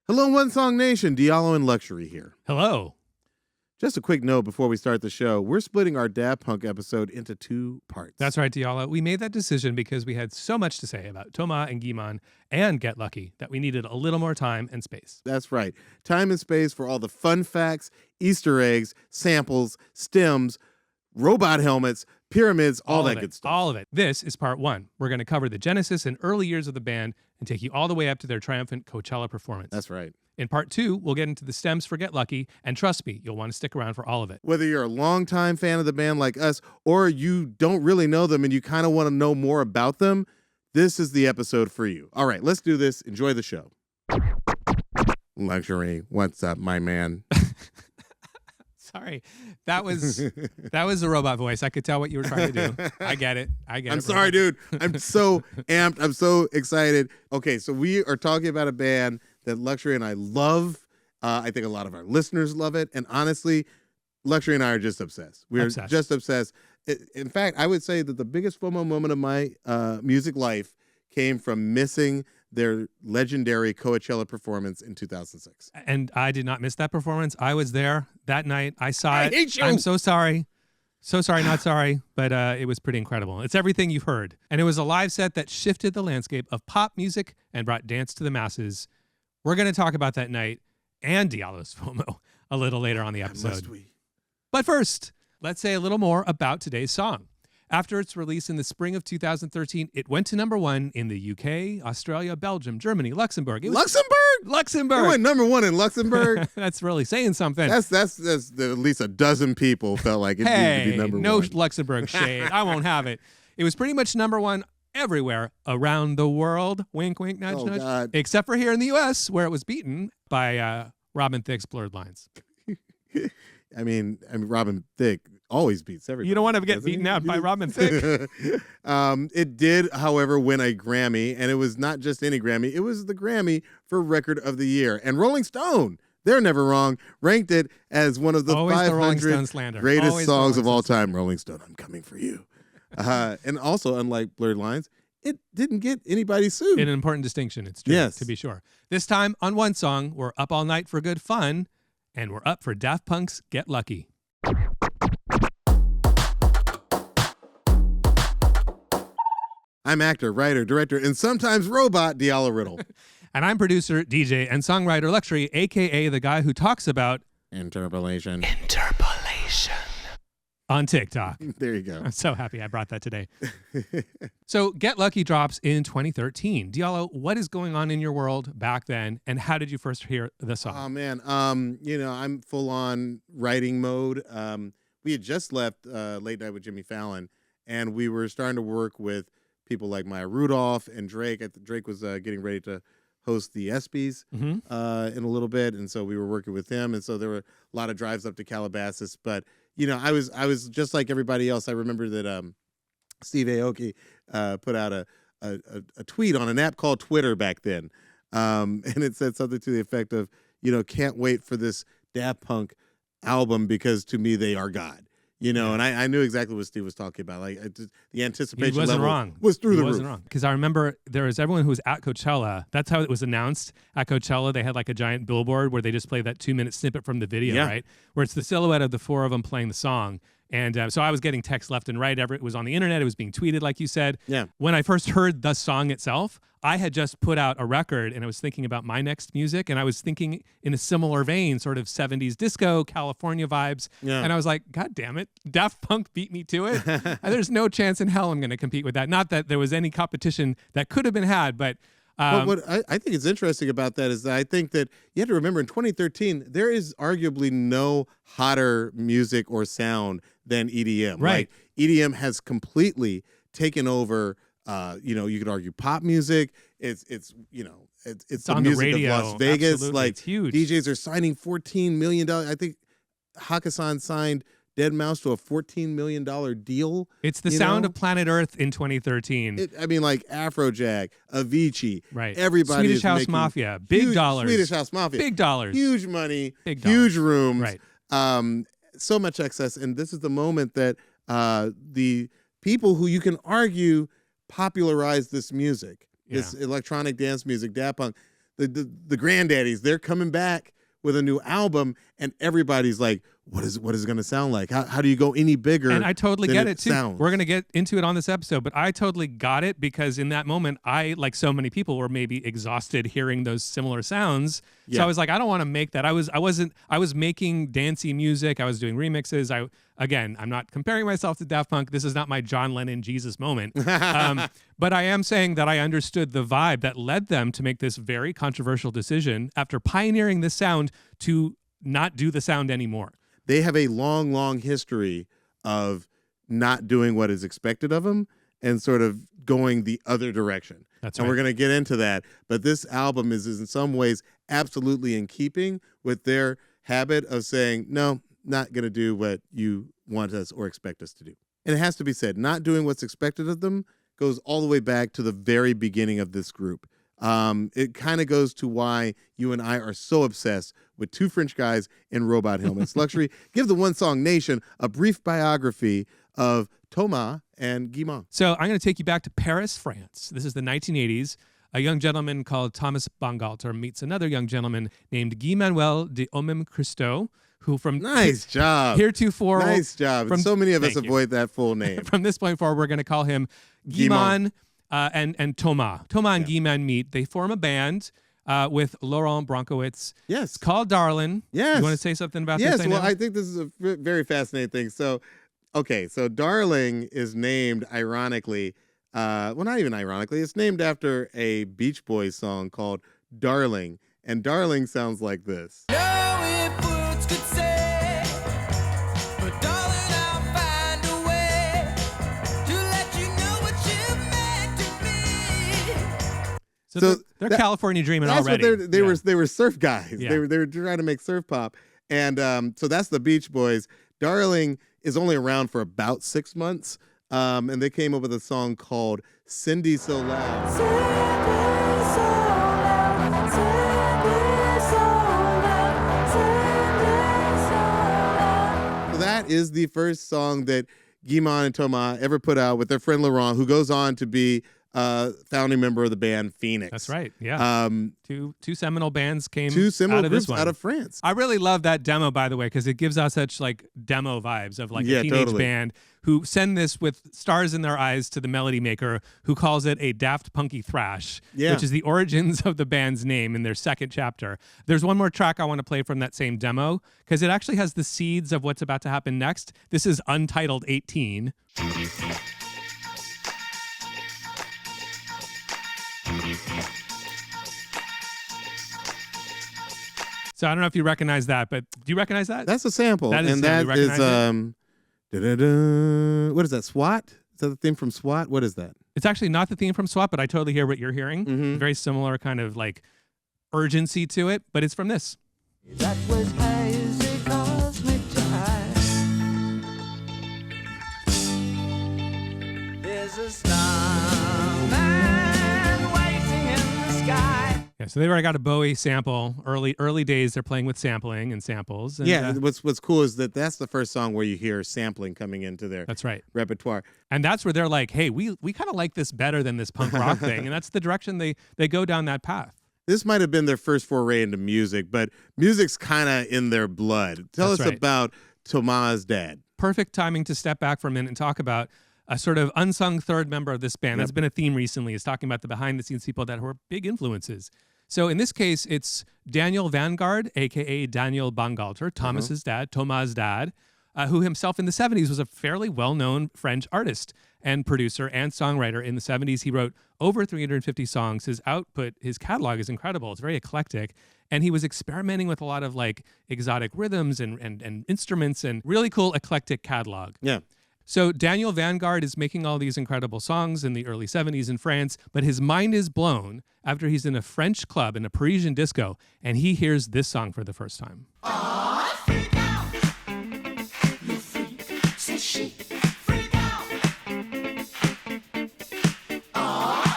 Hello, One Song Nation. Diallo and Luxury here. Hello. Just a quick note before we start the show. We're splitting our Daft Punk episode into 2 parts. That's right, Diallo. We made that decision because we had so much to say about Thomas and Guy-Man and Get Lucky that we needed a little more time and space. That's right. Time and space for all the fun facts, Easter eggs, samples, stems, robot helmets, pyramids, all that good stuff. All of it. This is part 1. We're going to cover the genesis and early years of the band and take you all the way up to their triumphant Coachella performance. That's right. In part 2, we'll get into the stems for Get Lucky, and trust me, you'll want to stick around for all of it. Whether you're a longtime fan of the band like us, or you don't really know them and you kind of want to know more about them, this is the episode for you. All right, let's do this. Enjoy the show. Luxury, what's up, my man? Sorry, that was a robot voice. I could tell what you were trying to do. I get it. I'm sorry, dude. I'm so amped. I'm so excited. Okay, so we are talking about a band that Luxury and I love. I think a lot of our listeners love it. And honestly, Luxury and I are just obsessed. We're just obsessed. In fact, I would say that the biggest FOMO moment of my music life came from missing their legendary Coachella performance in 2006. And I did not miss that performance. I was there that night. I saw it. I hate you. I'm so sorry. So sorry, not sorry, but it was pretty incredible. It's everything you've heard. And it was a live set that shifted the landscape of pop music and brought dance to the masses. We're going to talk about that night and Diallo's FOMO a little later on the episode. Must we? But first, let's say a little more about today's song. After its release in the spring of 2013, it went to number 1 in the UK, Australia, Belgium, Germany, Luxembourg. Luxembourg? It went number 1 in Luxembourg. That's really saying something. That's at least a dozen people felt like it needed to be number 1. No Luxembourg shade. I won't have it. It was pretty much number 1 everywhere around the world. Wink, wink, nudge, nudge. God. Except for here in the US, where it was beaten by Robin Thicke's Blurred Lines. I mean, Robin Thicke always beats everybody. You don't want to get beaten out by Robin Thicke. It did, however, win a Grammy, and it was not just any Grammy. It was the Grammy for Record of the Year. And Rolling Stone, they're never wrong, ranked it as one of the 500 greatest songs of all time. Rolling Stone, I'm coming for you. And also, unlike Blurred Lines, it didn't get anybody sued. An important distinction, it's true, yes, to be sure. This time, on one song, we're up all night for good fun, and we're up for Daft Punk's Get Lucky. I'm actor, writer, director, and sometimes robot Diallo Riddle. And I'm producer, DJ, and songwriter Luxury, a.k.a. the guy who talks about interpolation on TikTok. There you go. I'm so happy I brought that today. So Get Lucky drops in 2013. Diallo, what is going on in your world back then, and how did you first hear the song? Oh, man. I'm full on writing mode. We had just left Late Night with Jimmy Fallon, and we were starting to work with people like Maya Rudolph and Drake. Drake was getting ready to host the ESPYs in a little bit, and so we were working with him, and so there were a lot of drives up to Calabasas. But I was just like everybody else. I remember that Steve Aoki put out a tweet on an app called Twitter back then, and it said something to the effect of, can't wait for this Daft Punk album because to me they are God. And I knew exactly what Steve was talking about. Like the anticipation level was through the roof. He wasn't wrong. Because I remember there was everyone who was at Coachella. That's how it was announced. At Coachella, they had like a giant billboard where they just played that 2-minute snippet from the video, right? Where it's the silhouette of the 4 of them playing the song. And so I was getting texts left and right. It was on the internet. It was being tweeted, like you said. Yeah. When I first heard the song itself, I had just put out a record, and I was thinking about my next music, and I was thinking in a similar vein, sort of 70s disco, California vibes. Yeah. And I was like, God damn it, Daft Punk beat me to it. There's no chance in hell I'm going to compete with that. Not that there was any competition that could have been had, but... what I think is interesting about that is that I think that you have to remember in 2013, there is arguably no hotter music or sound than EDM. Right. Like, EDM has completely taken over, you could argue pop music. It's the on music the radio. of Las Vegas. Absolutely. Like, it's huge. DJs are signing $14 million. I think Hakkasan signed Deadmau5 to a $14 million deal. It's the sound of planet Earth in 2013. Like Afrojack, Avicii, right? Everybody Swedish House Mafia, big dollars. Swedish House Mafia, big dollars, huge money, big huge rooms, right? So much excess, and this is the moment that the people who you can argue popularized this music, this electronic dance music, Daft Punk, the granddaddies, they're coming back with a new album, and everybody's like, what is it going to sound like? How do you go any bigger? And I totally get it too. Sounds? We're going to get into it on this episode, but I totally got it because in that moment, I, like so many people, were maybe exhausted hearing those similar sounds. Yeah. So I was like, I don't want to make that. I was making dancey music. I was doing remixes. I'm not comparing myself to Daft Punk. This is not my John Lennon Jesus moment. But I am saying that I understood the vibe that led them to make this very controversial decision after pioneering this sound to not do the sound anymore. They have a long, long history of not doing what is expected of them and sort of going the other direction. That's and right. We're going to get into that. But this album is in some ways absolutely in keeping with their habit of saying, no, not going to do what you want us or expect us to do. And it has to be said, not doing what's expected of them goes all the way back to the very beginning of this group. It kind of goes to why you and I are so obsessed with two French guys in robot helmets. Luxury, give the One Song Nation a brief biography of Thomas and Guy-Man. So I'm going to take you back to Paris, France. This is the 1980s. A young gentleman called Thomas Bangalter meets another young gentleman named Guy-Manuel de Homem Christo, who from nice job heretofore. Nice job. So many of us avoid that full name. From this point forward, we're going to call him Guy-Man. And Thomas. Thomas and Guy-Man meet. They form a band with Laurent Bronkowitz. Yes. It's called Darlin'. Yes. You want to say something about this? Yes. Well, I think this is a very fascinating thing. So, so Darling is named ironically, well, not even ironically, it's named after a Beach Boys song called Darling. And Darling sounds like this. So they're California dreaming that's already. What they were surf guys. Yeah. They were trying to make surf pop, and so that's the Beach Boys. Darling is only around for about 6 months, and they came up with a song called "Cindy So Loud." Cindy so loud, Cindy so loud, Cindy so loud. So that is the first song that Guy-Man and Thomas ever put out with their friend Laurent, who goes on to be founding member of the band Phoenix. That's right. Yeah. Two seminal bands came out of this one. Out of France. I really love that demo, by the way, because it gives out such like demo vibes of like a teenage band who send this with stars in their eyes to the melody maker, who calls it a Daft Punky thrash, which is the origins of the band's name in their second chapter. There's one more track I want to play from that same demo because it actually has the seeds of what's about to happen next. This is Untitled 18. So I don't know if you recognize that, but do you recognize that? That's a sample. That is what is that, SWAT? Is that the theme from SWAT? What is that? It's actually not the theme from SWAT, but I totally hear what you're hearing. Mm-hmm. Very similar kind of like urgency to it, but it's from this. That was hazy cosmic time. There's a starman waiting in the sky. Yeah, so they've already got a Bowie sample. Early days, they're playing with sampling and samples. And, what's cool is that's the first song where you hear sampling coming into their repertoire. And that's where they're like, hey, we kind of like this better than this punk rock thing. And that's the direction they go down that path. This might have been their first foray into music, but music's kind of in their blood. Tell us about Thomas' dad. Perfect timing to step back for a minute and talk about a sort of unsung third member of this band. That's been a theme recently, is talking about the behind-the-scenes people that were big influences. So in this case, it's Daniel Vanguard, a.k.a. Daniel Bangalter, Thomas' dad, who himself in the 70s was a fairly well-known French artist and producer and songwriter. In the 70s, he wrote over 350 songs. His output, his catalog is incredible. It's very eclectic. And he was experimenting with a lot of like exotic rhythms and instruments and really cool eclectic catalog. Yeah. So Daniel Vanguard is making all these incredible songs in the early 70s in France, but his mind is blown after he's in a French club in a Parisian disco, and he hears this song for the first time. Freak out. You freak, say she, freak out.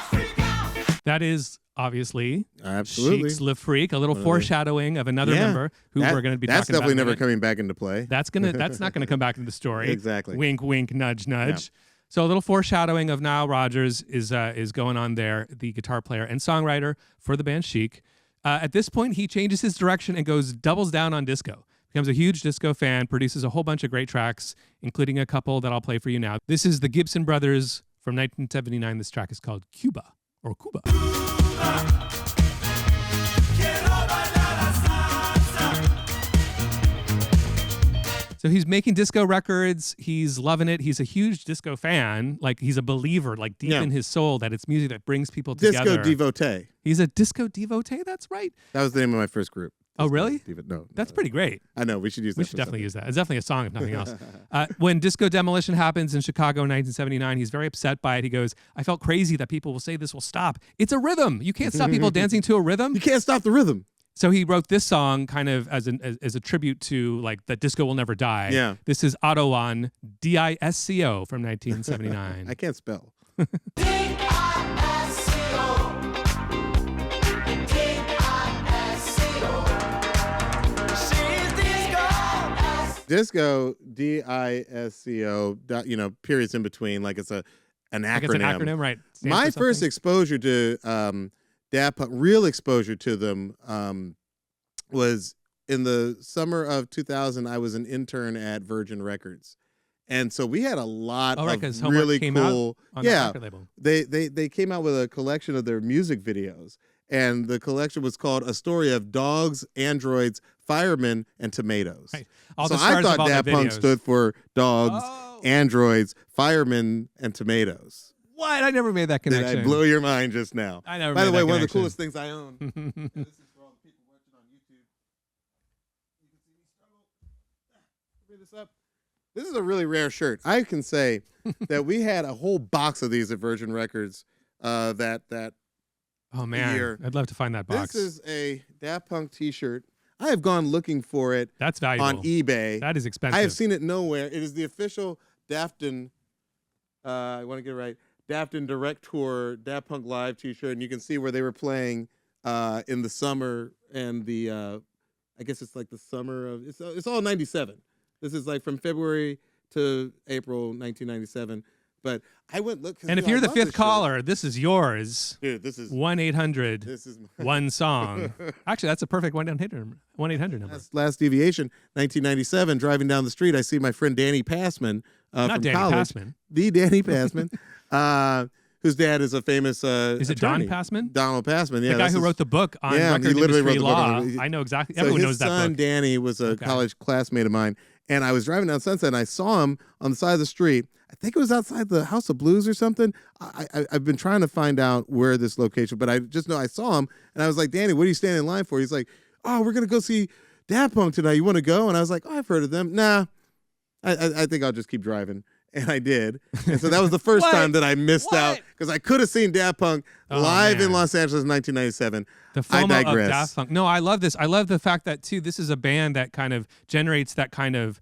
Freak out. That is obviously Chic's Le Freak, a little foreshadowing of another member who we're going to be talking about. That's definitely never coming back into play. That's not going to come back into the story. Exactly. Wink, wink, nudge, nudge. Yeah. So a little foreshadowing of Nile Rodgers is going on there, the guitar player and songwriter for the band Chic. At this point, he changes his direction and doubles down on disco. Becomes a huge disco fan, produces a whole bunch of great tracks, including a couple that I'll play for you now. This is the Gibson Brothers from 1979. This track is called Cuba, or Cuba. So he's making disco records. He's loving it. He's a huge disco fan. Like, he's a believer, like deep in his soul, that it's music that brings people together. Disco devotee. He's a disco devotee. That's right. That was the name of my first group. Oh, really? No. That's pretty great. I know. We should use that. We should definitely use that. It's definitely a song, if nothing else. When Disco Demolition happens in Chicago in 1979, he's very upset by it. He goes, I felt crazy that people will say this will stop. It's a rhythm. You can't stop people dancing to a rhythm. You can't stop the rhythm. So he wrote this song kind of as a tribute to, like, that disco will never die. Yeah. This is Otto Disco from 1979. I can't spell. Disco, D-I-S-C-O, periods in between, like it's an acronym. Like it's an acronym, right? My first exposure to Daft Punk, real exposure to them, was in the summer of 2000. I was an intern at Virgin Records. And so we had a lot of really cool. Yeah, they came out with a collection of their music videos, and the collection was called "A Story of Dogs, Androids, Firemen, and Tomatoes." Right. So I thought Daft Punk stood for dogs, androids, firemen, and tomatoes. What? I never made that connection. Did I blow your mind just now? I never. By the way, one of the coolest things I own. This is for all the people watching on YouTube. You can see me struggle. Bring this up. This is a really rare shirt. I can say that we had a whole box of these at Virgin Records. That. Oh man, year. I'd love to find that box. This is a Daft Punk T-shirt. I have gone looking for it. That's valuable on eBay. That is expensive. I have seen it nowhere. It is the official Dafton. I want to get it right. Dafton Direct Tour Daft Punk Live T-shirt, and you can see where they were playing in the summer and the. I guess it's like the summer of it's all '97. This is like from February to April 1997. But I went look. And if you're the fifth caller, this is yours. Dude, this is 1-800. This is one song. Actually, that's a perfect 1-800 number. Last deviation, 1997. Driving down the street, I see my friend Danny Passman Not from Danny college. Passman. The Danny Passman, whose dad is a famous. Is it attorney. Don Passman? Donald Passman, yeah. The guy who wrote the book on record industry law. I know exactly. So Everyone knows his that son book. Danny was a college classmate of mine, and I was driving down Sunset, and I saw him on the side of the street. I think it was outside the House of Blues or something. I've been trying to find out where this location, but I just know I saw him, and I was like, Danny, what are you standing in line for? He's like, oh, we're going to go see Daft Punk tonight. You want to go? And I was like, oh, I've heard of them. Nah, I think I'll just keep driving. And I did. And so that was the first time that I missed out, because I could have seen Daft Punk live in Los Angeles in 1997. The FOMO of Daft Punk. No, I love this. I love the fact that, too, this is a band that kind of generates that kind of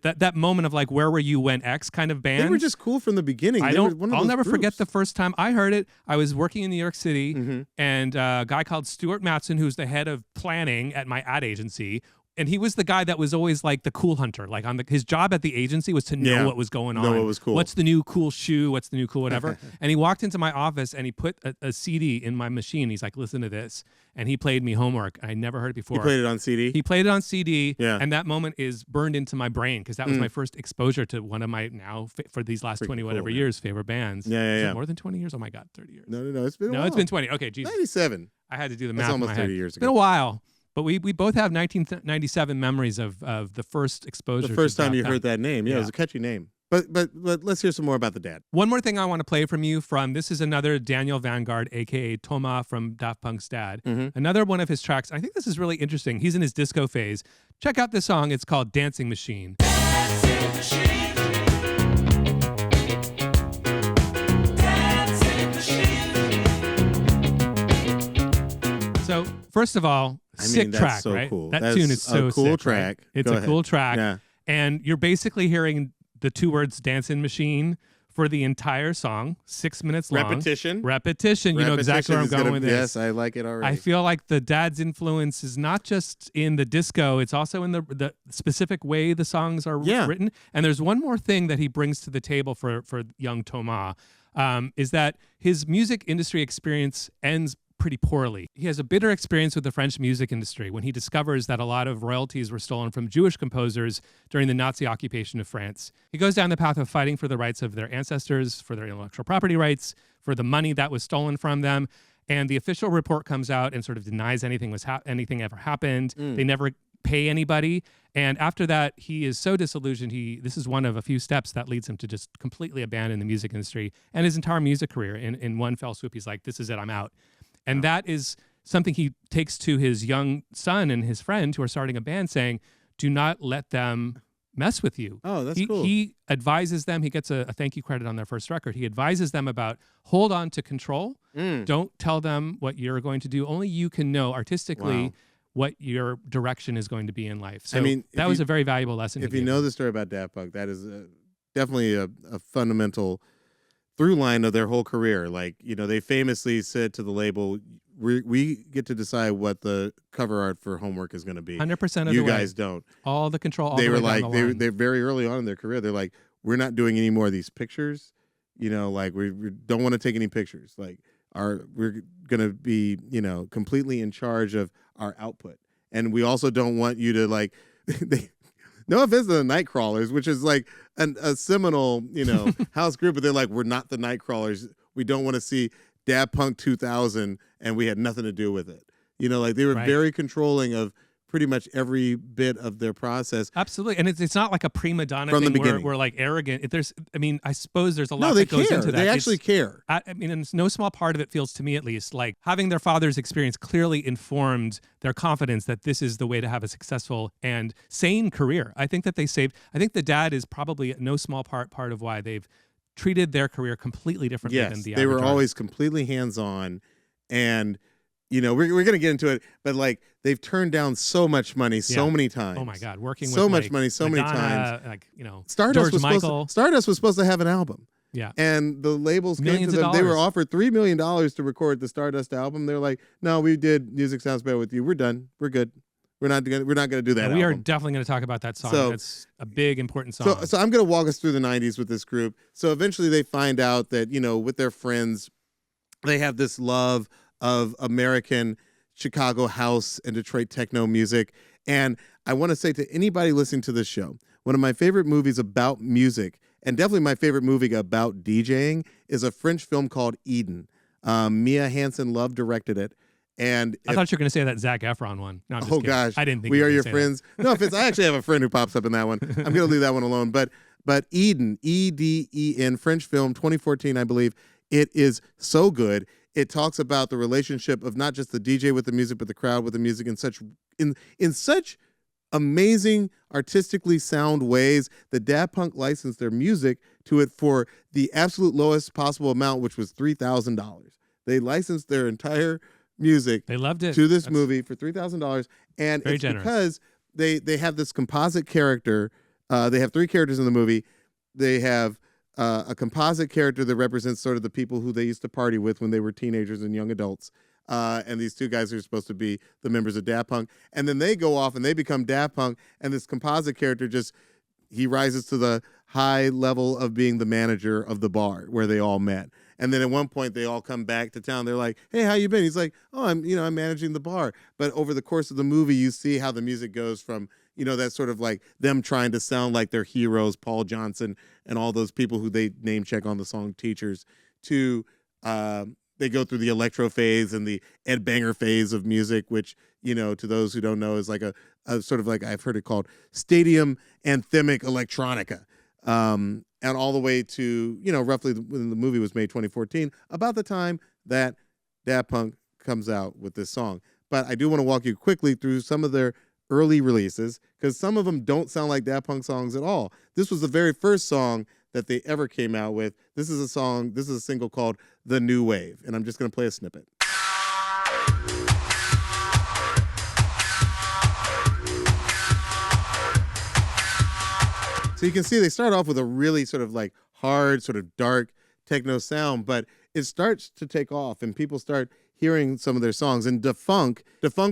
that moment of like, where were you when X kind of band. They were just cool from the beginning. I'll never forget the first time I heard it. I was working in New York City, and a guy called Stuart Matson, who's the head of planning at my ad agency. And he was the guy that was always like the cool hunter. Like his job at the agency was to know what was going on. Know what was cool. What's the new cool shoe? What's the new cool whatever? And he walked into my office and he put a CD in my machine. He's like, listen to this. And he played me Homework. I never heard it before. He played it on CD? He played it on CD. Yeah. And that moment is burned into my brain, because that was my first exposure to one of my for these last 20 whatever years favorite bands. Yeah. More than 20 years? Oh my God, 30 years. No. It's been a while. It's been 20. Okay, Jesus. 97. I had to do the That's math. almost in my 30 head. years It's ago. been a while. But we both have 1997 memories of the first exposure. The first to time Daft you Punk. heard that name. Yeah, it was a catchy name. But let's hear some more about the dad. One more thing I want to play from you this is another Daniel Vanguard, a.k.a. Toma from Daft Punk's dad. Another one of his tracks. I think this is really interesting. He's in his disco phase. Check out this song. It's called Dancing Machine. Dancing Machine. Dancing Machine. So, first of all, sick that's track, so right? cool. That That's tune is so a cool sick, track. Right? It's Go a ahead. cool track. Yeah. And you're basically hearing the two words dancing machine for the entire song, 6 minutes long. Repetition. You know exactly where I'm going with this. Yes, I like it already. I feel like the dad's influence is not just in the disco, it's also in the specific way the songs are written. And there's one more thing that he brings to the table for young Toma, is that his music industry experience ends pretty poorly. He has a bitter experience with the French music industry when he discovers that a lot of royalties were stolen from Jewish composers during the Nazi occupation of France. He goes down the path of fighting for the rights of their ancestors, for their intellectual property rights, for the money that was stolen from them. And the official report comes out and sort of denies anything ever happened. They never pay anybody. And after that, he is so disillusioned. This is one of a few steps that leads him to just completely abandon the music industry and his entire music career. In one fell swoop, he's like, this is it, I'm out. And that is something he takes to his young son and his friend who are starting a band, saying, do not let them mess with you. Oh, that's cool. He advises them. He gets a thank you credit on their first record. He advises them about hold on to control. Don't tell them what you're going to do. Only you can know artistically what your direction is going to be in life. So that was a very valuable lesson. If you know the story about Daft Punk, that is definitely a fundamental through line of their whole career. Like, they famously said to the label, we get to decide what the cover art for Homework is going to be. 100% of you the way. guys don't. All the control. All they the were way like, down they're very early on in their career. They're like, we're not doing any more of these pictures. Like we don't want to take any pictures. Like we're going to be, completely in charge of our output. And we also don't want you to like, no offense to the Nightcrawlers, which is like a seminal, house group, but they're like, we're not the Nightcrawlers. We don't want to see Daft Punk 2000, and we had nothing to do with it. Like they were very controlling of pretty much every bit of their process. Absolutely. And it's not like a prima donna from thing the beginning. Where we're like arrogant. I suppose there's a lot that goes into that. They actually care. And no small part of it feels to me, at least, like having their father's experience clearly informed their confidence that this is the way to have a successful and sane career. I think that I think the dad is probably no small part of why they've treated their career completely differently than the average they were artist. always completely hands-on, and we're going to get into it, but like they've turned down so much money so many times. Oh my God, working so with much money so many times. Like Stardust George was supposed to have an album. Yeah, and the labels came to them. They were offered $3 million to record the Stardust album. They're like, no, we did Music Sounds Better with You. We're done. We're good. We're not going to do that. We are definitely going to talk about that song. So, that's a big, important song. So I'm going to walk us through the 90s with this group. So eventually they find out that, with their friends, they have this love of American Chicago house and Detroit techno music. And I want to say to anybody listening to this show, one of my favorite movies about music, and definitely my favorite movie about DJing, is a French film called Eden. Mia Hansen-Løve directed it. And I thought you were going to say that Zac Efron one. No, I'm just kidding. Gosh, I didn't think We you were Are gonna Your say Friends. No offense, I actually have a friend who pops up in that one. I'm going to leave that one alone. But Eden, Eden, French film, 2014, I believe. It is so good. It talks about the relationship of not just the DJ with the music, but the crowd with the music in such amazing, artistically sound ways. The Daft Punk licensed their music to it for the absolute lowest possible amount, which was $3,000. They licensed their entire music they loved it. to this movie for $3,000, and it's generous. because they have this composite character. They have three characters in the movie. They have a composite character that represents sort of the people who they used to party with when they were teenagers and young adults. And these two guys are supposed to be the members of Daft Punk. And then they go off and they become Daft Punk. And this composite character he rises to the high level of being the manager of the bar where they all met. And then at one point they all come back to town. They're like, "Hey, how you been?" He's like, "Oh, I'm managing the bar." But over the course of the movie, you see how the music goes from, that sort of like them trying to sound like their heroes, Paul Johnson and all those people who they name check on the song Teachers, to they go through the electro phase and the Ed Banger phase of music, which, to those who don't know, is like a sort of like, I've heard it called stadium anthemic electronica. And all the way to, roughly when the movie was made, 2014, about the time that Daft Punk comes out with this song. But I do want to walk you quickly through some of their early releases, because some of them don't sound like Daft Punk songs at all. This was the very first song that they ever came out with. This is a single called The New Wave, and I'm just going to play a snippet. So you can see they start off with a really sort of like hard, sort of dark techno sound, but it starts to take off and people start hearing some of their songs. And Defunk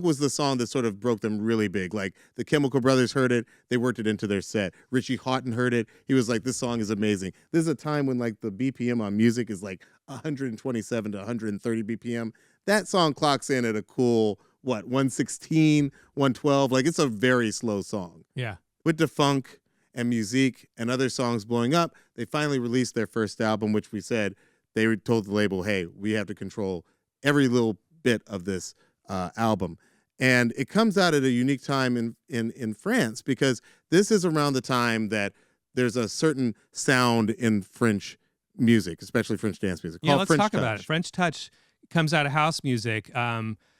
was the song that sort of broke them really big. Like the Chemical Brothers heard it, they worked it into their set. Richie Hawtin heard it, he was like, this song is amazing. This is a time when like the BPM on music is like 127 to 130 BPM. that song clocks in at a cool, 116, 112. Like, it's a very slow song. Yeah. With the funk and music and other songs blowing up, they finally released their first album, which we said they told the label, hey, we have to control every little bit of this album. And it comes out at a unique time in France, because this is around the time that there's a certain sound in French music, especially French dance music. Yeah, let's French talk touch. about it. French touch comes out of house music.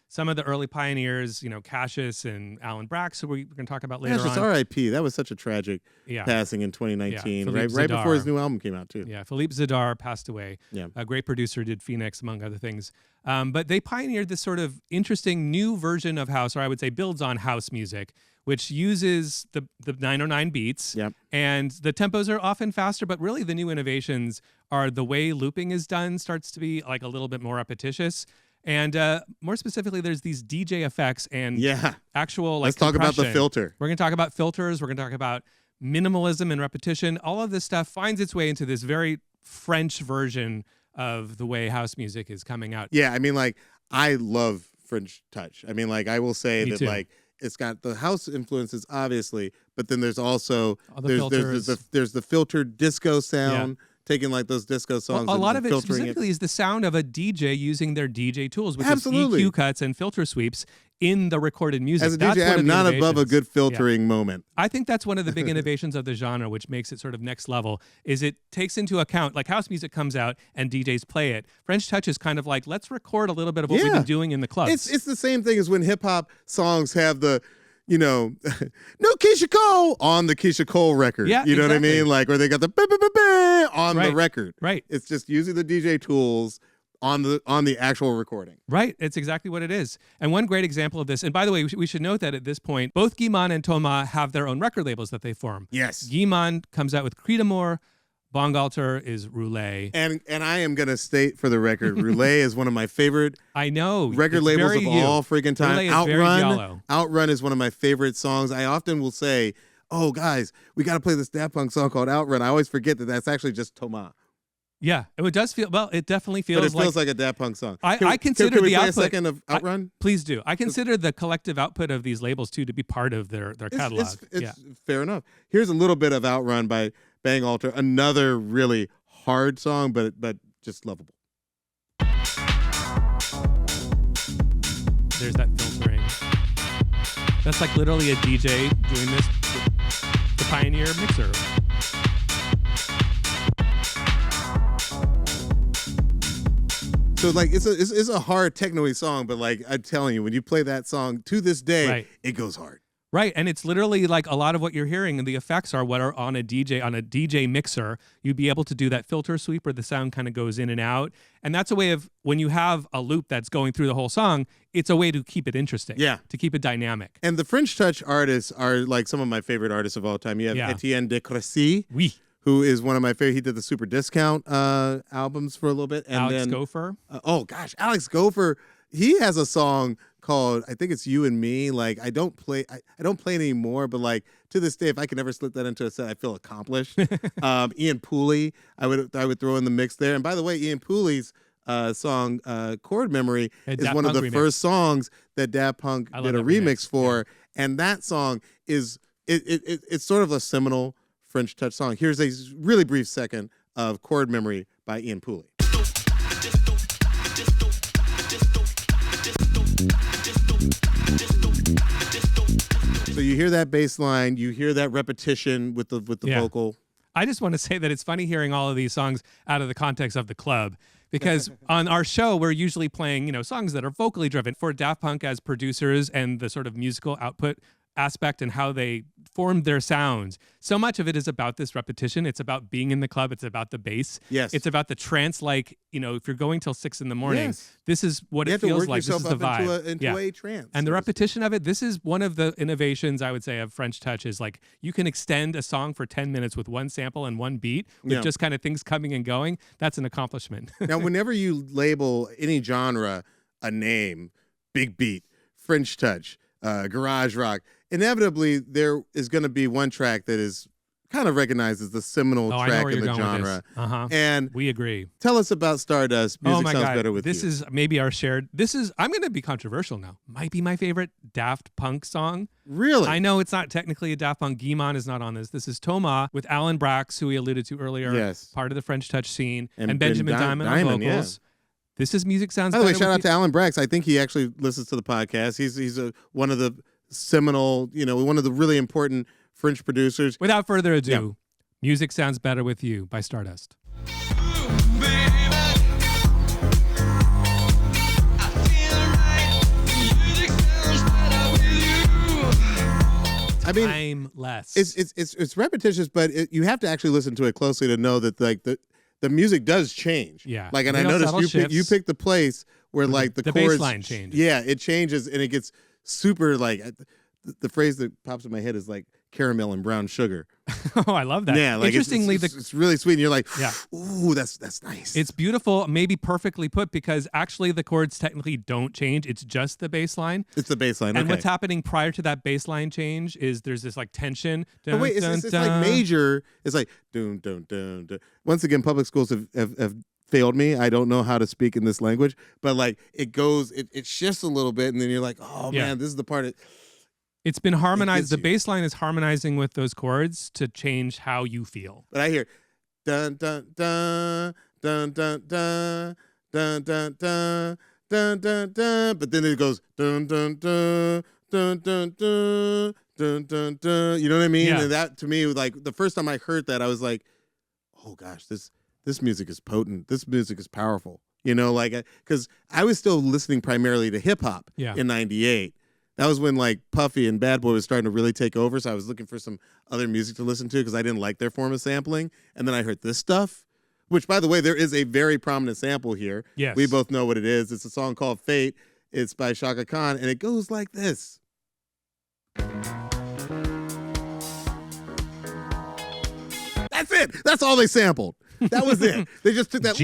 Some of the early pioneers, Cassius and Alan Braxe, who we're going to talk about later Cassius, on. R.I.P. That was such a tragic passing in 2019, Yeah, right before his new album came out, too. Yeah, Philippe Zadar passed away. Yeah. A great producer, did Phoenix, among other things. But they pioneered this sort of interesting new version of house, or I would say builds on house music, which uses the 909 beats. Yep. And the tempos are often faster, but really the new innovations are the way looping is done starts to be like a little bit more repetitious. And more specifically, there's these DJ effects and actual like Let's talk about the filter. We're going to talk about filters. We're going to talk about minimalism and repetition. All of this stuff finds its way into this very French version of the way house music is coming out. Yeah, I mean, like, I love French touch. I mean, like, I will say that, like, it's got the house influences, obviously, but then there's also there's the filtered disco sound. Yeah. Taking like those disco songs. Well, a lot of it specifically is the sound of a DJ using their DJ tools, which is EQ cuts and filter sweeps in the recorded music. As a DJ, I'm not above a good filtering moment. I think that's one of the big innovations of the genre, which makes it sort of next level, is it takes into account, like house music comes out and DJs play it. French touch is kind of like, let's record a little bit of what we've been doing in the clubs. It's the same thing as when hip hop songs have the, no Keisha Cole on the Keisha Cole record. Yeah, you know what I mean? Like, or they got the on the record. Right. It's just using the DJ tools on the actual recording. Right. It's exactly what it is. And one great example of this, and by the way, we should note that at this point, both Guy-Man and Thomas have their own record labels that they form. Yes. Guy-Man comes out with Cri d'Amour. Bangalter is Roulet. And I am going to state for the record, Roulet is one of my favorite record labels of all freaking time. Outrun is one of my favorite songs. I often will say, oh, guys, we got to play this Daft Punk song called Outrun. I always forget that that's actually just Thomas. Yeah, it does feel, well, it definitely feels but it feels like a Daft Punk song. I consider can we the play output. A second of Outrun? Please do. I consider the collective output of these labels, too, to be part of their catalog. It's fair enough. Here's a little bit of Outrun by Bangalter, another really hard song, but just lovable. There's that filtering. That's like literally a DJ doing this with the Pioneer mixer. So like it's a hard techno-y song, but like I'm telling you, when you play that song to this day, it goes hard. Right, and it's literally like a lot of what you're hearing, and the effects are what are on a DJ mixer. You'd be able to do that filter sweep where the sound kind of goes in and out, and that's a way of, when you have a loop that's going through the whole song, it's a way to keep it interesting. Yeah, to keep it dynamic. And the French touch artists are like some of my favorite artists of all time. You have Etienne de Crécy, who is one of my favorite. He did the Super Discount albums for a little bit, and Alex Gopher. Alex Gopher. He has a song called, I think it's You and Me. Like, I don't play it anymore, but like to this day, if I can ever slip that into a set, I feel accomplished. Ian Pooley, I would throw in the mix there. And by the way, Ian Pooley's song Chord Memory is one of the first songs that Daft Punk did a remix for. Yeah. And that song is it's sort of a seminal French touch song. Here's a really brief second of Chord Memory by Ian Pooley. So you hear that bass line, you hear that repetition with the vocal. I just want to say that it's funny hearing all of these songs out of the context of the club, because on our show, we're usually playing, songs that are vocally driven. For Daft Punk as producers and the sort of musical output aspect and how they formed their sounds, so much of it is about this repetition. It's about being in the club. It's about the bass. Yes. It's about the trance, like, if you're going till 6 a.m, this is what it feels like. This is the vibe. Into a trance. And the repetition of it, this is one of the innovations, I would say, of French touch, is like you can extend a song for 10 minutes with one sample and one beat with just kind of things coming and going. That's an accomplishment. Now, whenever you label any genre a name, big beat, French touch, garage rock, inevitably there is going to be one track that is kind of recognized as the seminal track in the genre. And we agree. Tell us about Stardust. Music Sounds Better With You. This is maybe our shared. I'm going to be controversial now. Might be my favorite Daft Punk song. Really? I know it's not technically a Daft Punk. Guy-Man is not on this. This is Thomas with Alan Braxe, who we alluded to earlier. Yes. Part of the French Touch scene. And Benjamin Diamond on vocals. Yeah. This is Music Sounds Better. By the way, shout out to Alan Braxe. I think he actually listens to the podcast. He's one of the seminal, one of the really important French producers. Without further ado, Music Sounds Better With You by Stardust. I mean, timeless. It's repetitious, but you have to actually listen to it closely to know that like the music does change. Yeah. Like, and I noticed you pick the place where like the chords, bass line changes. Yeah, it changes and it gets super like the phrase that pops in my head is like caramel and brown sugar. Oh, I love that. Yeah, like interestingly, it's really sweet. And you're like, ooh, that's nice. It's beautiful, maybe perfectly put, because actually the chords technically don't change. It's just the bass line. It's the bass line. And what's happening prior to that bass line change is there's this like tension. Dun, oh, wait, it's like major. It's like dun dun dun dun. Once again, public schools have failed me. I don't know how to speak in this language, but like it shifts a little bit, and then you're like, oh man, this is the part. It's been harmonized. The bass line is harmonizing with those chords to change how you feel. But I hear dun dun dun dun dun dun dun dun dun dun dun dun, but then it goes dun dun dun dun dun dun dun dun dun. You know what I mean? And that to me, like the first time I heard that, I was like, oh gosh, this music is potent. This music is powerful. Like because I was still listening primarily to hip hop in '98. That was when like Puffy and Bad Boy was starting to really take over. So I was looking for some other music to listen to because I didn't like their form of sampling. And then I heard this stuff, which by the way, there is a very prominent sample here. Yes. We both know what it is. It's a song called Fate. It's by Chaka Khan. And it goes like this. That's it. That's all they sampled. That was it. They just took that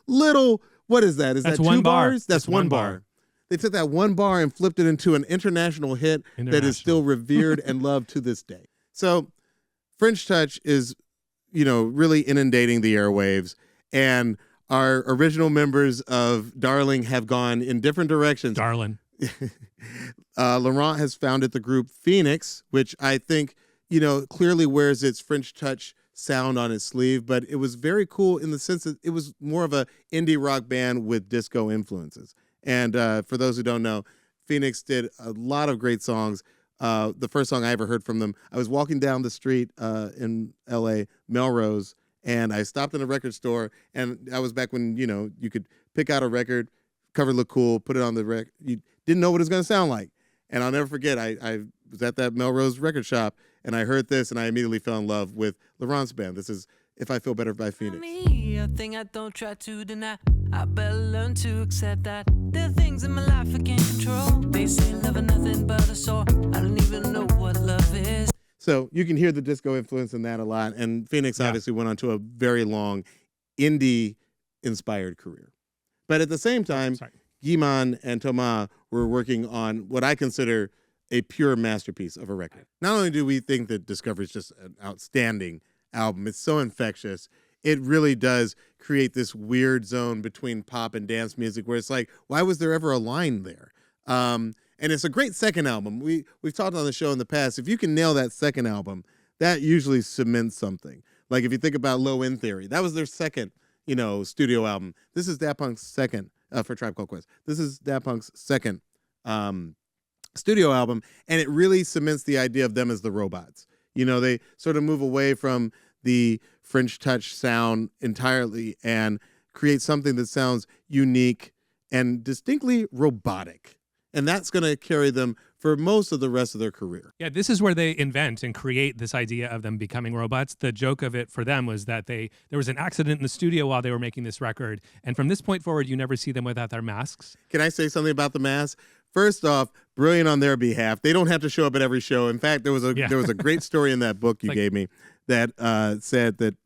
little, what is that? Is that 2 bars? That's one bar. They took that one bar and flipped it into an international hit that is still revered and loved to this day. So French Touch is, really inundating the airwaves. And our original members of Darling have gone in different directions. Darling. Laurent has founded the group Phoenix, which I think, clearly wears its French Touch sound on its sleeve. But it was very cool in the sense that it was more of a indie rock band with disco influences. And for those who don't know, Phoenix did a lot of great songs. The first song I ever heard from them, I was walking down the street in L.A., Melrose, and I stopped in a record store. And that was back when, you could pick out a record, cover looked cool, put it on the record. You didn't know what it was going to sound like. And I'll never forget, I was at that Melrose record shop, and I heard this, and I immediately fell in love with Laurent's band. This is If I Feel Better by Phoenix. A thing I don't try to deny. I better learn to accept that there are things in my life I can't control. They say love is nothing but a sore. I don't even know what love is. So you can hear the disco influence in that a lot. And Phoenix obviously went on to a very long indie-inspired career. But at the same time, Guy-Man and Thomas were working on what I consider a pure masterpiece of a record. Not only do we think that Discovery is just an outstanding album, it's so infectious. It really does create this weird zone between pop and dance music where it's like, why was there ever a line there? And it's a great second album. We've talked on the show in the past. If you can nail that second album, that usually cements something. Like if you think about Low End Theory, that was their second, studio album. This is Daft Punk's second for Tribe Called Quest. This is Daft Punk's second studio album, and it really cements the idea of them as the robots. They sort of move away from the French Touch sound entirely and create something that sounds unique and distinctly robotic. And that's going to carry them for most of the rest of their career. Yeah, this is where they invent and create this idea of them becoming robots. The joke of it for them was that there was an accident in the studio while they were making this record. And from this point forward, you never see them without their masks. Can I say something about the masks? First off, brilliant on their behalf. They don't have to show up at every show. In fact, there was a great story in that book you gave me that said that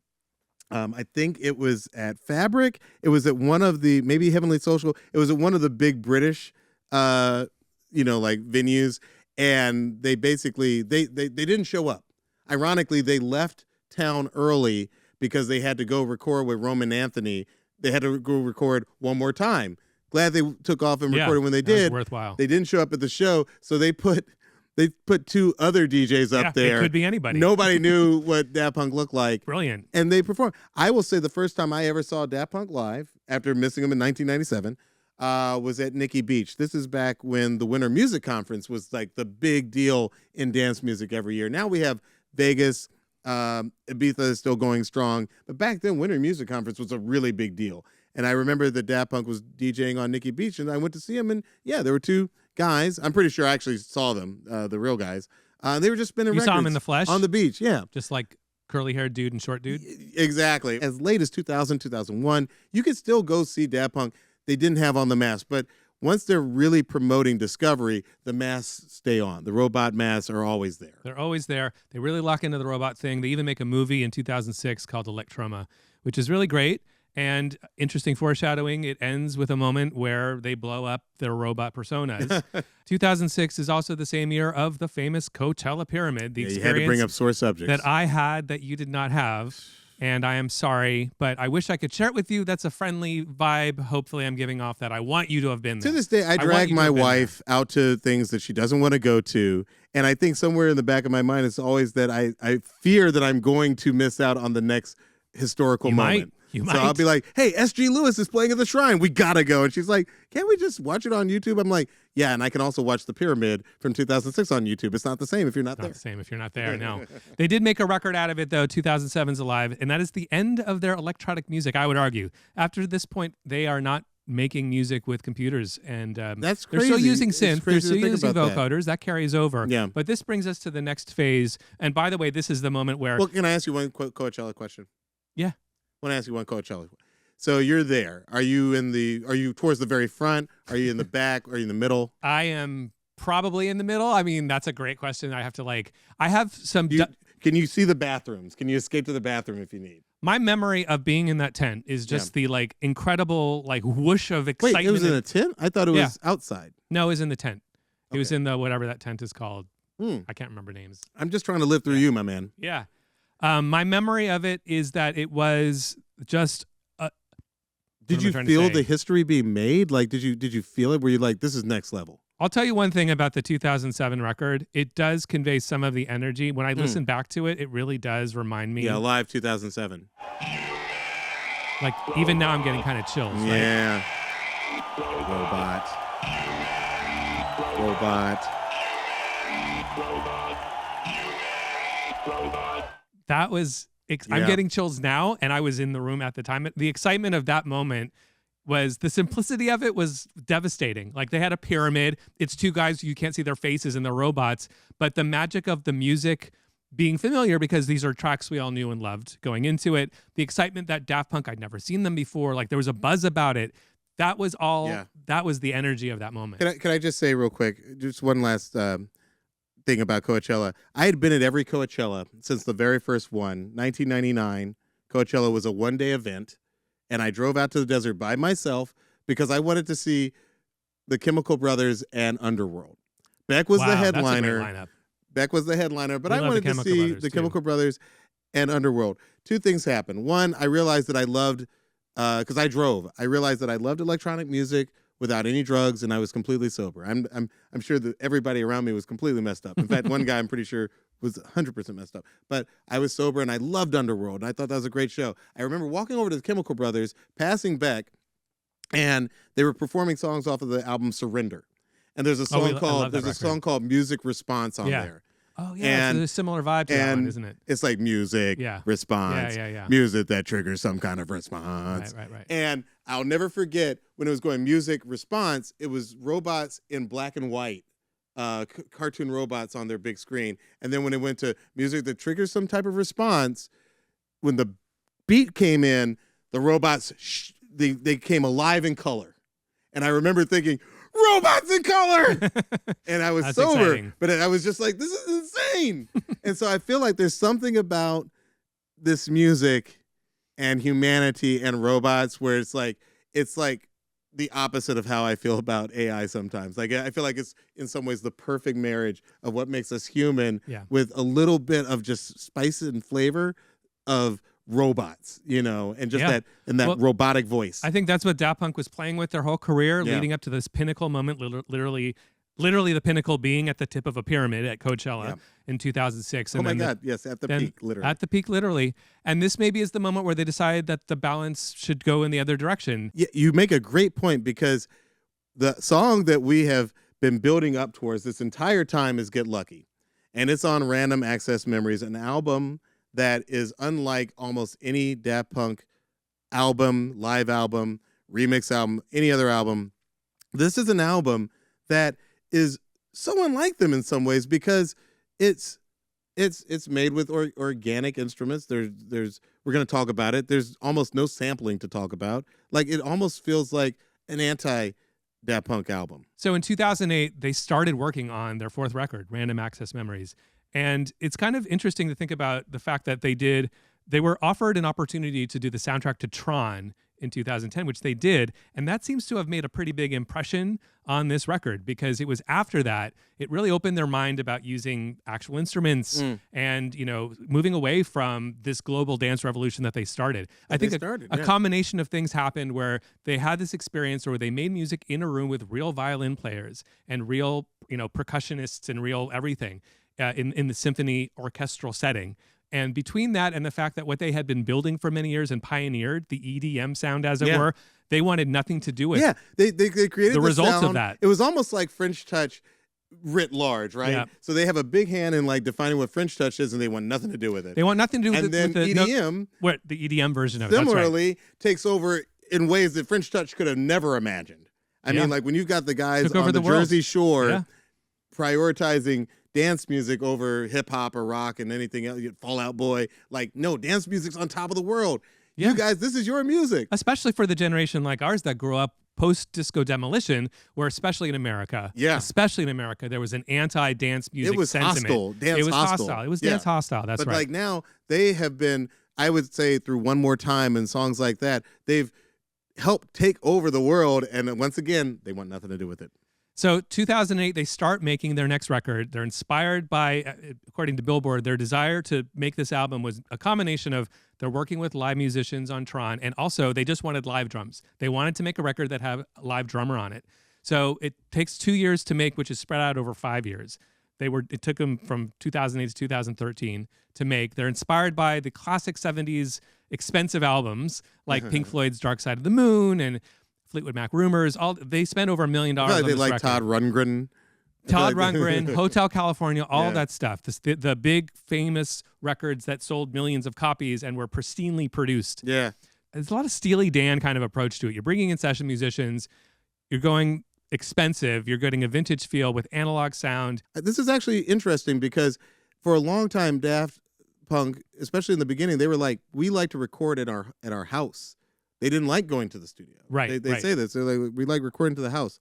I think it was at Fabric. It was at one of the, maybe Heavenly Social. It was at one of the big British, venues. And they basically, they didn't show up. Ironically, they left town early because they had to go record with Roman Anthony. They had to go record one more time. Glad they took off and recorded when they did. That was worthwhile. They didn't show up at the show, so they put two other DJs up there. It could be anybody. Nobody knew what Daft Punk looked like. Brilliant. And they performed. I will say the first time I ever saw Daft Punk live, after missing them in 1997, was at Nikki Beach. This is back when the Winter Music Conference was like the big deal in dance music every year. Now we have Vegas. Ibiza is still going strong. But back then, Winter Music Conference was a really big deal. And I remember that Daft Punk was DJing on Nikki Beach, and I went to see him, and yeah, there were two guys. I'm pretty sure I actually saw them, the real guys. They were just spinning records. You saw them in the flesh? On the beach, yeah. Just like curly-haired dude and short dude? Exactly. As late as 2000, 2001, you could still go see Daft Punk. They didn't have on the mask, but once they're really promoting Discovery, the masks stay on. The robot masks are always there. They're always there. They really lock into the robot thing. They even make a movie in 2006 called Electroma, which is really great. And interesting foreshadowing, it ends with a moment where they blow up their robot personas. 2006 is also the same year of the famous Coachella Pyramid, the experience you had to bring up sore subjects. that I had that you did not have. And I am sorry, but I wish I could share it with you. That's a friendly vibe. Hopefully I'm giving off that I want you to have been there. To this day, I drag my wife out to things that she doesn't want to go to. And I think somewhere in the back of my mind, it's always that I fear that I'm going to miss out on the next historical moment. So I'll be like, hey, S.G. Lewis is playing at the Shrine. We got to go. And she's like, can't we just watch it on YouTube? I'm like, yeah, and I can also watch The Pyramid from 2006 on YouTube. It's not the same if you're not there. Not the same if you're not there, no. They did make a record out of it, though, 2007's Alive, and that is the end of their electronic music, I would argue. After this point, they are not making music with computers, and that's they're crazy. still using synth. They're They're still using vocoders. That carries over. Yeah. But this brings us to the next phase. And by the way, this is the moment where... Well, can I ask you one Coachella question? Yeah. I want to ask you one Coachella. So you're there. Are you towards the very front? Are you in the back? Are you in the middle? I am probably in the middle. I mean, that's a great question. I have some... Can you see the bathrooms? Can you escape to the bathroom if you need? My memory of being in that tent is just the like incredible like whoosh of excitement. Wait, it was in a tent? I thought it was outside. No, it was in the tent. It was in the whatever that tent is called. I can't remember names. I'm just trying to live through you, my man. Yeah. My memory of it is that it was just... Did you feel the history being made? Like, did you feel it? Were you like, this is next level? I'll tell you one thing about the 2007 record. It does convey some of the energy. When I listen back to it, it really does remind me. Yeah, Live 2007. Like, even now I'm getting kind of chills. Yeah. Robot. That was... I'm getting chills now, and I was in the room at the time. The excitement of that moment was... The simplicity of it was devastating. Like, they had a pyramid. It's two guys. You can't see their faces, and they're robots. But the magic of the music being familiar, because these are tracks we all knew and loved going into it. The excitement that Daft Punk, I'd never seen them before. Like, there was a buzz about it. That was all... Yeah. That was the energy of that moment. Can I just say real quick, just one last... thing about Coachella. I had been at every Coachella since the very first one, 1999. Coachella was a one-day event, and I drove out to the desert by myself because I wanted to see the Chemical Brothers and Underworld. Beck was the headliner. That's a great lineup. Beck was the headliner, but I wanted to see the Chemical Brothers and Underworld. Two things happened. One, I realized that I loved, because I drove, I realized that I loved electronic music without any drugs, and I was completely sober. I'm sure that everybody around me was completely messed up. In fact, one guy I'm pretty sure was 100% messed up. But I was sober, and I loved Underworld, and I thought that was a great show. I remember walking over to the Chemical Brothers, passing Beck, and they were performing songs off of the album Surrender. And there's a song called Music Response on there. Oh, yeah, it's a similar vibe to that one, isn't it? It's like music, response, music that triggers some kind of response. Right. And I'll never forget when it was going music response, it was robots in black and white, cartoon robots on their big screen. And then when it went to music that triggers some type of response, when the beat came in, the robots, they came alive in color. And I remember thinking, robots in color. And I was sober, exciting. But I was just like, this is insane. And so I feel like there's something about this music and humanity and robots where it's like the opposite of how I feel about AI sometimes. Like, I feel like it's in some ways the perfect marriage of what makes us human with a little bit of just spice and flavor of robots, and just Yeah. that Well, robotic voice. I think that's what Daft Punk was playing with their whole career, Yeah. leading up to this pinnacle moment, literally the pinnacle being at the tip of a pyramid at Coachella Yeah. in 2006. Oh And my then God! Yes, at the peak, literally. At the peak, literally. And this maybe is the moment where they decide that the balance should go in the other direction. Yeah, you make a great point, because the song that we have been building up towards this entire time is "Get Lucky," and it's on Random Access Memories, an album that is unlike almost any Daft Punk album, live album, remix album, any other album. This is an album that is so unlike them in some ways, because it's made with organic instruments. There's we're going to talk about it. There's almost no sampling to talk about. Like, it almost feels like an anti Daft Punk album. So in 2008, they started working on their fourth record, Random Access Memories. And it's kind of interesting to think about the fact that they were offered an opportunity to do the soundtrack to Tron in 2010, which they did. And that seems to have made a pretty big impression on this record, because it was after that, it really opened their mind about using actual instruments and, moving away from this global dance revolution that they started. I think a combination of things happened where they had this experience where they made music in a room with real violin players and real, percussionists and real everything in the symphony orchestral setting. And between that and the fact that what they had been building for many years and pioneered, the EDM sound, as it were, they wanted nothing to do with. Yeah, they created the results sound. of that. It was almost like French touch writ large, right? Yeah. So they have a big hand in like defining what French touch is, and they want nothing to do with it. They want nothing to do with and it. then EDM, the EDM version of it. similarly, takes over in ways that French touch could have never imagined. I mean, like when you've got the guys Took over on the world. Jersey Shore Yeah. prioritizing dance music over hip hop or rock and anything else, Fall Out Boy, like, no, dance music's on top of the world. Yeah. You guys, this is your music. Especially for the generation like ours that grew up post-disco demolition, where especially in America, there was an anti-dance music It was sentiment. hostile. Dance it was hostile. hostile. It was Yeah. dance hostile. That's But right. like now, they have been, I would say, through One More Time and songs like that, they've helped take over the world. And once again, they want nothing to do with it. So 2008, they start making their next record. They're inspired by, according to Billboard, their desire to make this album was a combination of they're working with live musicians on Tron, and also they just wanted live drums. They wanted to make a record that had a live drummer on it. So it takes 2 years to make, which is spread out over 5 years. It took them from 2008 to 2013 to make. They're inspired by the classic 70s expensive albums like Pink Floyd's Dark Side of the Moon and Fleetwood Mac Rumors. They spent over $1 million on Probably this they like record. Todd Rundgren. Todd Rundgren, Hotel California, all of Yeah. that stuff. The big famous records that sold millions of copies and were pristinely produced. Yeah. There's a lot of Steely Dan kind of approach to it. You're bringing in session musicians. You're going expensive. You're getting a vintage feel with analog sound. This is actually interesting because for a long time, Daft Punk, especially in the beginning, they were like, we like to record at our house. They didn't like going to the studio. Right, They right. say this. They're like, we like recording to the house.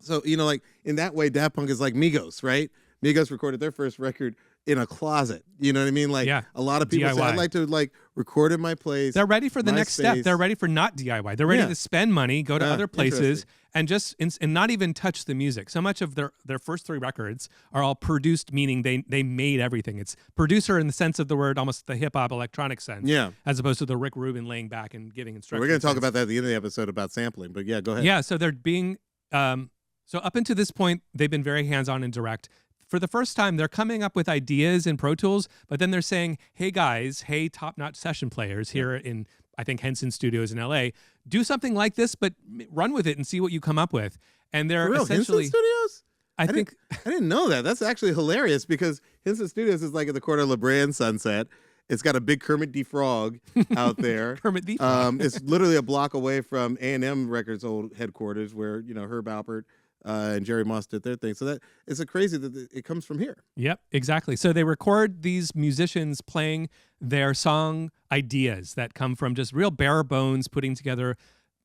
So, like in that way, Daft Punk is like Migos, right? Migos recorded their first record in a closet. You know what I mean? Like Yeah. a lot of people say, DIY. I'd like to like record in my place. They're ready for the my next step. space. They're ready for not DIY. They're ready Yeah. to spend money, go to other places, interesting. and not even touch the music. So much of their first 3 records are all produced, meaning they made everything. It's producer in the sense of the word, almost the hip hop electronic sense. Yeah. As opposed to the Rick Rubin laying back and giving instructions. We're going to talk sense. about that at the end of the episode about sampling, but yeah, go ahead. Yeah, so they're being so up until this point, they've been very hands-on and direct. For the first time, they're coming up with ideas in Pro Tools, but then they're saying, hey guys, hey top-notch session players here in, I think, Henson Studios in LA, do something like this, but run with it and see what you come up with. And they're For real, essentially, Henson Studios? I think, I didn't know that. That's actually hilarious because Henson Studios is like at the corner of La Brea and Sunset. It's got a big Kermit the Frog out there. Kermit the Frog. It's literally a block away from A&M Records' old headquarters where, Herb Alpert and Jerry Moss did their thing. So that it's crazy that it comes from here. Yep, exactly. So they record these musicians playing their song ideas that come from just real bare bones, putting together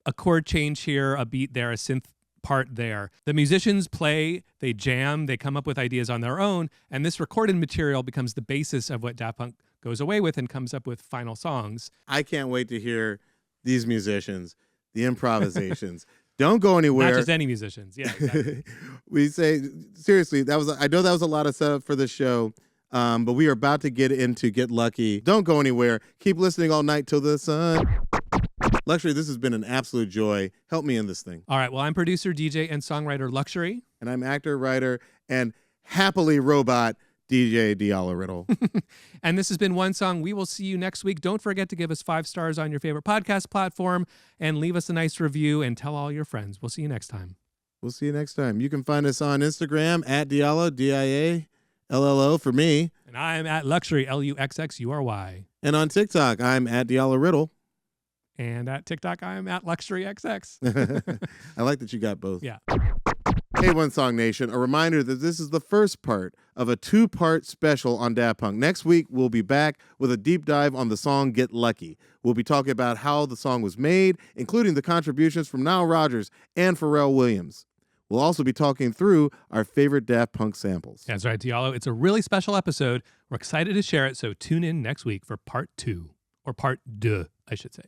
a chord change here, a beat there, a synth part there. The musicians play, they jam, they come up with ideas on their own, and this recorded material becomes the basis of what Daft Punk goes away with and comes up with final songs. I can't wait to hear these musicians, the improvisations. Don't go anywhere. Not just any musicians. Yeah, exactly. We say seriously, I know that was a lot of setup for the show. But we are about to get into Get Lucky. Don't go anywhere. Keep listening all night till the sun. Luxury, this has been an absolute joy. Help me in this thing. All right. Well, I'm producer, DJ, and songwriter Luxury. And I'm actor, writer, and happily robot DJ Diallo Riddle. And this has been One Song. We will see you next week. Don't forget to give us 5 stars on your favorite podcast platform and leave us a nice review and tell all your friends. We'll see you next time. We'll see you next time. You can find us on Instagram at Diallo, DIALLO for me. And I'm at Luxury, LUXXURY. And on TikTok, I'm at Diallo Riddle. And at TikTok, I'm at LuxuryXX. I like that you got both. Yeah. Hey, One Song Nation, a reminder that this is the first part of a 2-part special on Daft Punk. Next week, we'll be back with a deep dive on the song Get Lucky. We'll be talking about how the song was made, including the contributions from Nile Rodgers and Pharrell Williams. We'll also be talking through our favorite Daft Punk samples. That's right, Diallo. It's a really special episode. We're excited to share it, so tune in next week for part 2. Or part 2, I should say.